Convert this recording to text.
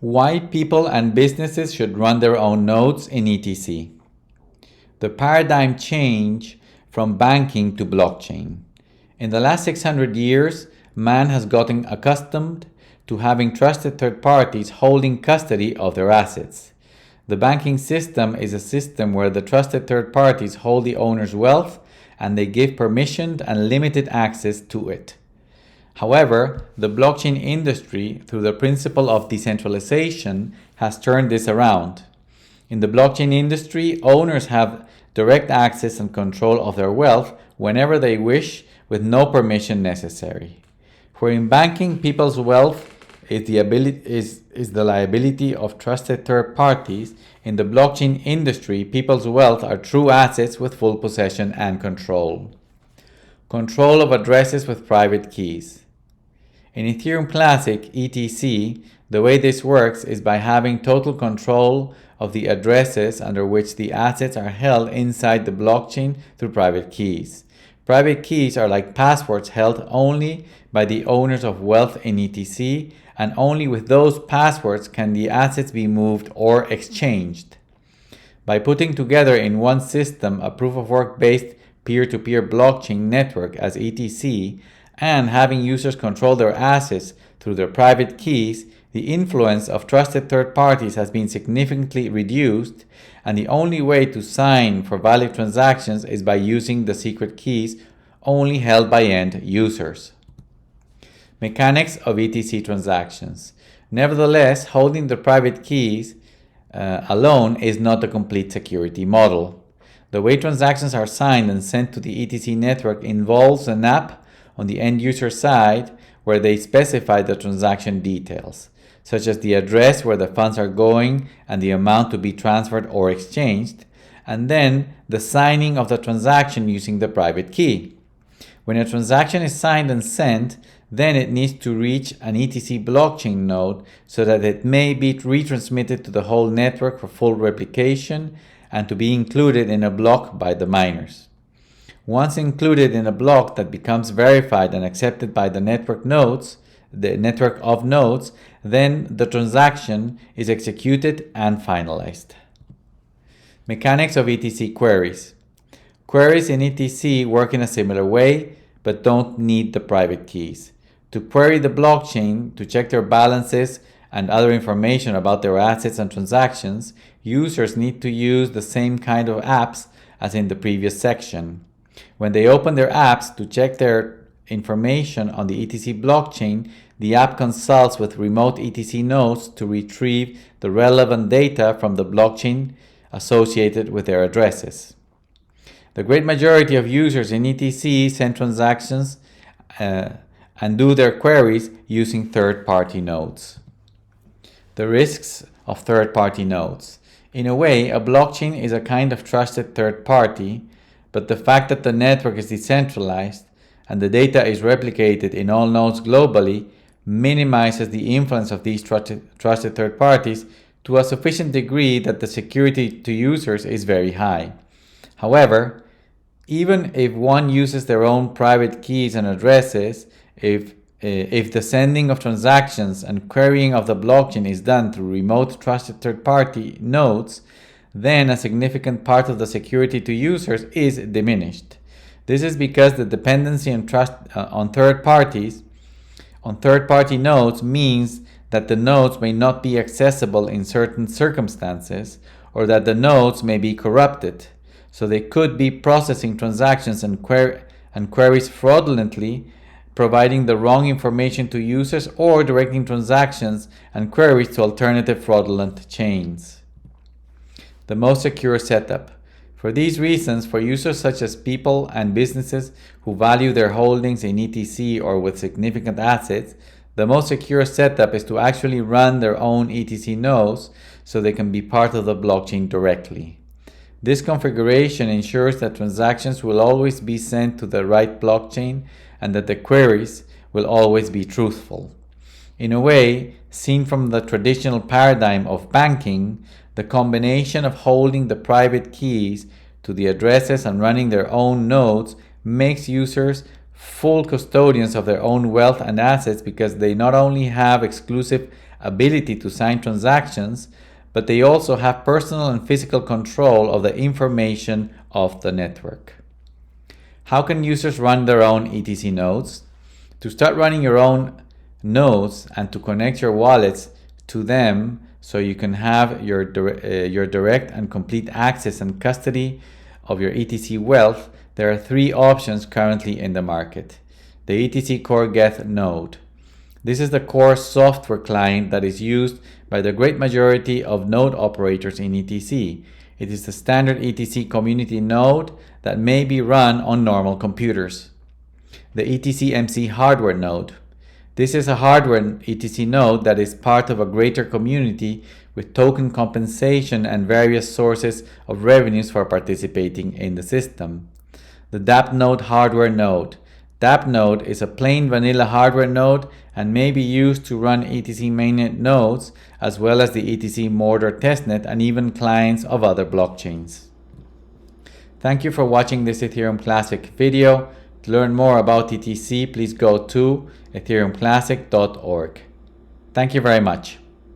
Why people and businesses should run their own nodes in ETC. The paradigm change from banking to blockchain. In the last 600 years, man has gotten accustomed to having trusted third parties holding custody of their assets. The banking system is a system where the trusted third parties hold the owner's wealth and they give permissioned and limited access to it. However, the blockchain industry, through the principle of decentralization, has turned this around. In the blockchain industry, owners have direct access and control of their wealth whenever they wish, with no permission necessary. Where in banking, people's wealth is the liability of trusted third parties, in the blockchain industry, people's wealth are true assets with full possession and control. Control of addresses with private keys. In Ethereum Classic, ETC, the way this works is by having total control of the addresses under which the assets are held inside the blockchain through private keys. Private keys are like passwords held only by the owners of wealth in ETC, and only with those passwords can the assets be moved or exchanged. By putting together in one system a proof-of-work based peer-to-peer blockchain network as ETC, and having users control their assets through their private keys, the influence of trusted third parties has been significantly reduced, and the only way to sign for valid transactions is by using the secret keys only held by end users. Mechanics of ETC transactions. Nevertheless, holding the private keys alone is not a complete security model. The way transactions are signed and sent to the ETC network involves an app on the end user side where they specify the transaction details, such as the address where the funds are going and the amount to be transferred or exchanged, and then the signing of the transaction using the private key. When a transaction is signed and sent, then it needs to reach an ETC blockchain node so that it may be retransmitted to the whole network for full replication and to be included in a block by the miners. Once included in a block that becomes verified and accepted by the network of nodes, then the transaction is executed and finalized. Mechanics of ETC queries. Queries in ETC work in a similar way, but don't need the private keys. To query the blockchain, to check their balances and other information about their assets and transactions, users need to use the same kind of apps as in the previous section. When they open their apps to check their information on the ETC blockchain, the app consults with remote ETC nodes to retrieve the relevant data from the blockchain associated with their addresses. The great majority of users in ETC send transactions and do their queries using third-party nodes. The risks of third-party nodes. In a way, a blockchain is a kind of trusted third party, but the fact that the network is decentralized and the data is replicated in all nodes globally minimizes the influence of these trusted third parties to a sufficient degree that the security to users is very high. However, even if one uses their own private keys and addresses, if the sending of transactions and querying of the blockchain is done through remote trusted third-party nodes, then a significant part of the security to users is diminished. This is because the dependency on trust on third-party nodes means that the nodes may not be accessible in certain circumstances, or that the nodes may be corrupted, so they could be processing transactions and queries fraudulently, providing the wrong information to users, or directing transactions and queries to alternative fraudulent chains. The most secure setup. For these reasons, for users such as people and businesses who value their holdings in ETC or with significant assets, the most secure setup is to actually run their own ETC nodes so they can be part of the blockchain directly. This configuration ensures that transactions will always be sent to the right blockchain and that the queries will always be truthful. In a way, seen from the traditional paradigm of banking, the combination of holding the private keys to the addresses and running their own nodes makes users full custodians of their own wealth and assets because they not only have exclusive ability to sign transactions, but they also have personal and physical control of the information of the network. How can users run their own ETC nodes? To start running your own nodes and to connect your wallets to them so you can have your direct and complete access and custody of your ETC wealth, there are three options currently in the market. The ETC Core Geth node. This is the core software client that is used by the great majority of node operators in ETC. It is the standard ETC community node that may be run on normal computers. The ETC MC hardware node. This is a hardware ETC node that is part of a greater community with token compensation and various sources of revenues for participating in the system. The DApp node hardware node. DApp node is a plain vanilla hardware node and may be used to run ETC mainnet nodes as well as the ETC Mortar testnet and even clients of other blockchains. Thank you for watching this Ethereum Classic video. To learn more about ETC, please go to ethereumclassic.org. Thank you very much.